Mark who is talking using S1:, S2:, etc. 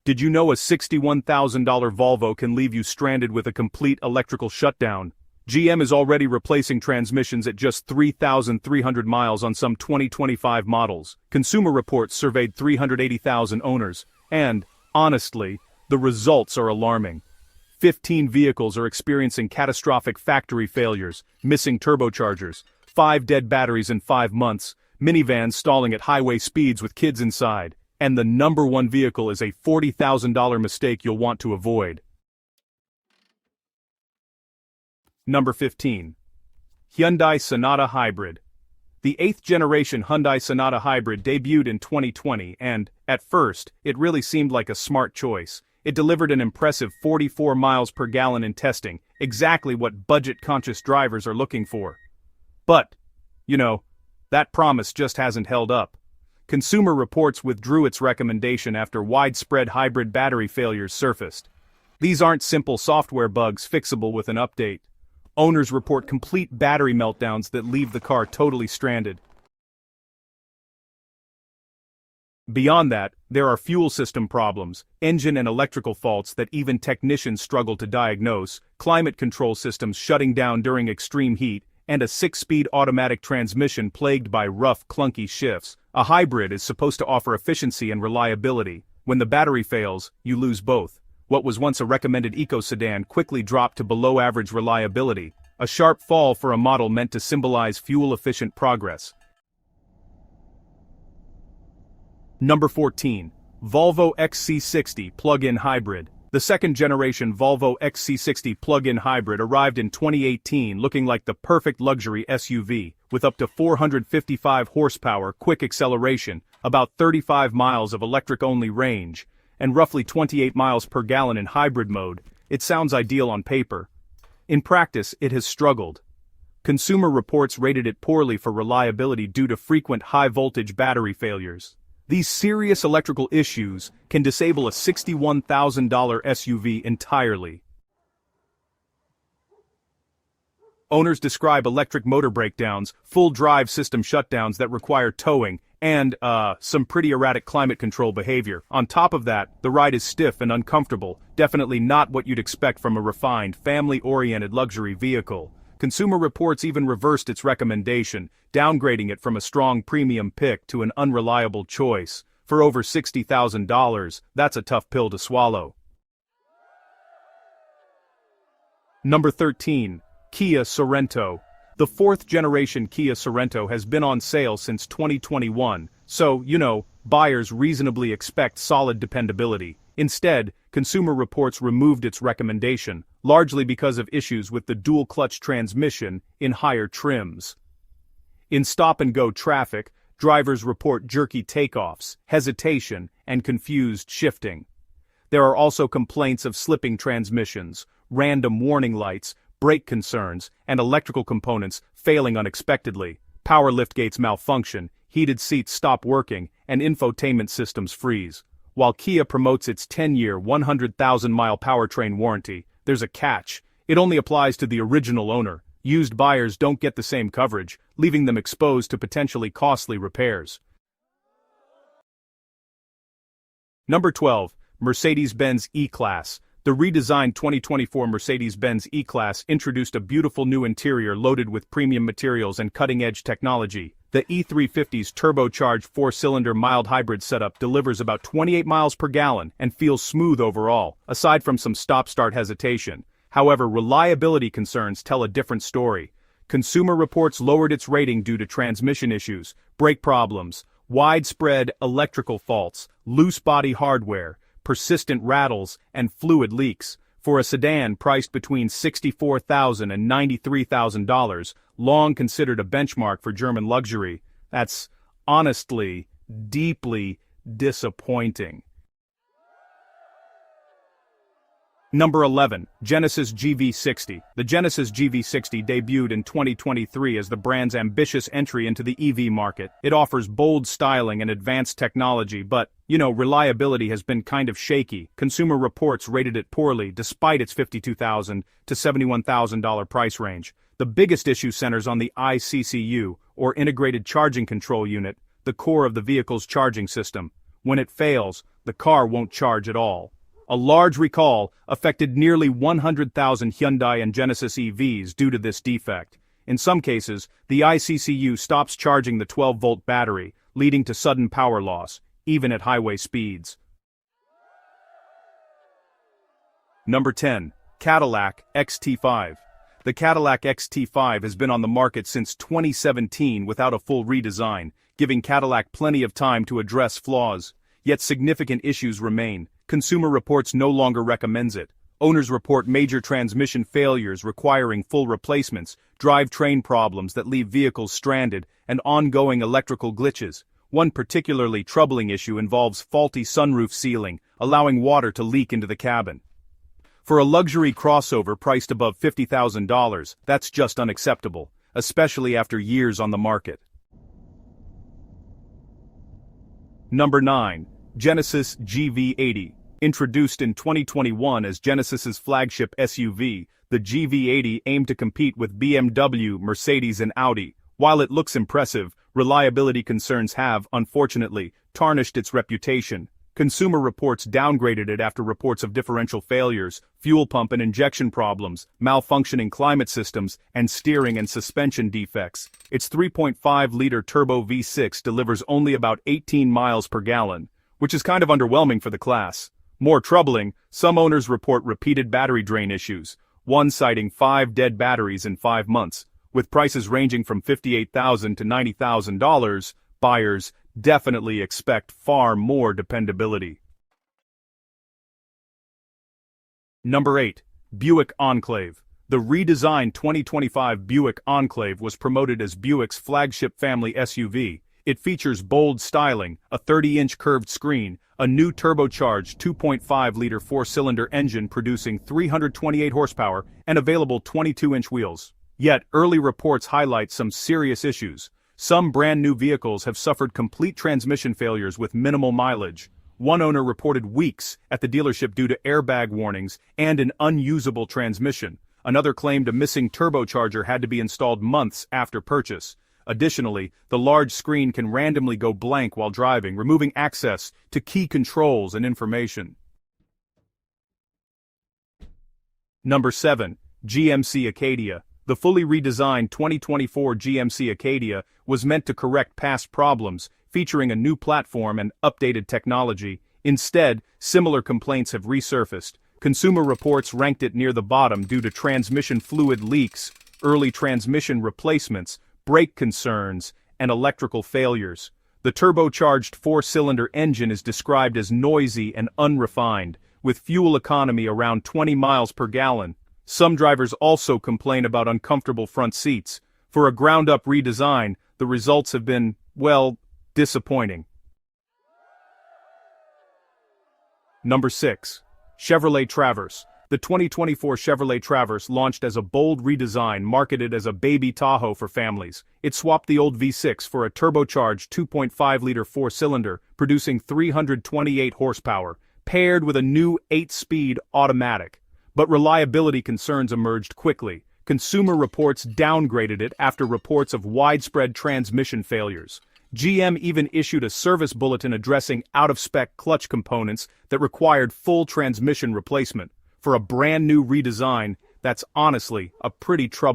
S1: Did you know a $61,000 Volvo can leave you stranded with a complete electrical shutdown? GM is already replacing transmissions at just 3,300 miles on some 2025 models. Consumer Reports surveyed 380,000 owners, and, honestly, the results are alarming. 15 vehicles are experiencing catastrophic factory failures, missing turbochargers, 5 dead batteries in 5 months, minivans stalling at highway speeds with kids inside, and the number one vehicle is a $40,000 mistake you'll want to avoid. Number 15. Hyundai Sonata Hybrid. The 8th generation Hyundai Sonata Hybrid debuted in 2020 and, at first, it really seemed like a smart choice. It delivered an impressive 44 miles per gallon in testing, exactly what budget-conscious drivers are looking for. But, that promise just hasn't held up. Consumer Reports withdrew its recommendation after widespread hybrid battery failures surfaced. These aren't simple software bugs fixable with an update. Owners report complete battery meltdowns that leave the car totally stranded. Beyond that, there are fuel system problems, engine and electrical faults that even technicians struggle to diagnose, climate control systems shutting down during extreme heat, and a 6-speed automatic transmission plagued by rough, clunky shifts. A hybrid is supposed to offer efficiency and reliability. When the battery fails, you lose both. What was once a recommended eco-sedan quickly dropped to below-average reliability, a sharp fall for a model meant to symbolize fuel-efficient progress. Number 14. Volvo XC60 Plug-in Hybrid. The second-generation Volvo XC60 plug-in hybrid arrived in 2018 looking like the perfect luxury SUV, with up to 455 horsepower quick acceleration, about 35 miles of electric-only range, and roughly 28 miles per gallon in hybrid mode. It sounds ideal on paper. In practice, it has struggled. Consumer Reports rated it poorly for reliability due to frequent high-voltage battery failures. These serious electrical issues can disable a $61,000 SUV entirely. Owners describe electric motor breakdowns, full drive system shutdowns that require towing, and, some pretty erratic climate control behavior. On top of that, the ride is stiff and uncomfortable, definitely not what you'd expect from a refined, family-oriented luxury vehicle. Consumer Reports even reversed its recommendation, downgrading it from a strong premium pick to an unreliable choice. For over $60,000, that's a tough pill to swallow. Number 13. Kia Sorento. The 4th generation Kia Sorento has been on sale since 2021, so, buyers reasonably expect solid dependability. Instead, Consumer Reports removed its recommendation, largely because of issues with the dual-clutch transmission in higher trims. In stop-and-go traffic, drivers report jerky takeoffs, hesitation, and confused shifting. There are also complaints of slipping transmissions, random warning lights, brake concerns, and electrical components failing unexpectedly. Power liftgates malfunction, heated seats stop working, and infotainment systems freeze. While Kia promotes its 10-year, 100,000-mile powertrain warranty, there's a catch. It only applies to the original owner. Used buyers don't get the same coverage, leaving them exposed to potentially costly repairs. Number 12. Mercedes-Benz E-Class. The redesigned 2024 Mercedes-Benz E-Class introduced a beautiful new interior loaded with premium materials and cutting-edge technology. The E350's turbocharged 4-cylinder mild hybrid setup delivers about 28 miles per gallon and feels smooth overall, aside from some stop-start hesitation. However, reliability concerns tell a different story. Consumer Reports lowered its rating due to transmission issues, brake problems, widespread electrical faults, loose body hardware, persistent rattles, and fluid leaks. For a sedan priced between $64,000 and $93,000, long considered a benchmark for German luxury, that's, honestly, deeply disappointing. Number 11. Genesis GV60. The Genesis GV60 debuted in 2023 as the brand's ambitious entry into the EV market. It offers bold styling and advanced technology, but, reliability has been kind of shaky. Consumer Reports rated it poorly despite its $52,000 to $71,000 price range. The biggest issue centers on the ICCU, or Integrated Charging Control Unit, the core of the vehicle's charging system. When it fails, the car won't charge at all. A large recall affected nearly 100,000 Hyundai and Genesis EVs due to this defect. In some cases, the ICCU stops charging the 12-volt battery, leading to sudden power loss, even at highway speeds. Number 10. Cadillac XT5. The Cadillac XT5 has been on the market since 2017 without a full redesign, giving Cadillac plenty of time to address flaws. Yet significant issues remain. Consumer Reports no longer recommends it. Owners report major transmission failures requiring full replacements, drivetrain problems that leave vehicles stranded, and ongoing electrical glitches. One particularly troubling issue involves faulty sunroof sealing, allowing water to leak into the cabin. For a luxury crossover priced above $50,000, that's just unacceptable, especially after years on the market. Number 9. Genesis GV80. Introduced in 2021 as Genesis's flagship SUV, the GV80 aimed to compete with BMW, Mercedes and Audi. While it looks impressive, reliability concerns have, unfortunately, tarnished its reputation. Consumer Reports downgraded it after reports of differential failures, fuel pump and injection problems, malfunctioning climate systems, and steering and suspension defects. Its 3.5-liter turbo V6 delivers only about 18 miles per gallon, which is kind of underwhelming for the class. More troubling, some owners report repeated battery drain issues, one citing 5 dead batteries in 5 months. With prices ranging from $58,000 to $90,000, buyers definitely expect far more dependability. Number 8. Buick Enclave. The redesigned 2025 Buick Enclave was promoted as Buick's flagship family SUV. It features bold styling, a 30-inch curved screen, a new turbocharged 2.5-liter 4-cylinder engine producing 328 horsepower, and available 22-inch wheels. Yet, early reports highlight some serious issues. Some brand-new vehicles have suffered complete transmission failures with minimal mileage. One owner reported weeks at the dealership due to airbag warnings and an unusable transmission. Another claimed a missing turbocharger had to be installed months after purchase. Additionally, the large screen can randomly go blank while driving, removing access to key controls and information. Number 7. GMC Acadia. The fully redesigned 2024 GMC Acadia was meant to correct past problems, featuring a new platform and updated technology. Instead, similar complaints have resurfaced. Consumer Reports ranked it near the bottom due to transmission fluid leaks, early transmission replacements, brake concerns, and electrical failures. The turbocharged 4-cylinder engine is described as noisy and unrefined, with fuel economy around 20 miles per gallon. Some drivers also complain about uncomfortable front seats. For a ground-up redesign, the results have been, well, disappointing. Number 6. Chevrolet Traverse. The 2024 Chevrolet Traverse launched as a bold redesign marketed as a baby Tahoe for families. It swapped the old V6 for a turbocharged 2.5-liter 4-cylinder, producing 328 horsepower, paired with a new 8-speed automatic. But reliability concerns emerged quickly. Consumer Reports downgraded it after reports of widespread transmission failures. GM even issued a service bulletin addressing out-of-spec clutch components that required full transmission replacement. For a brand new redesign, that's honestly a pretty troublesome.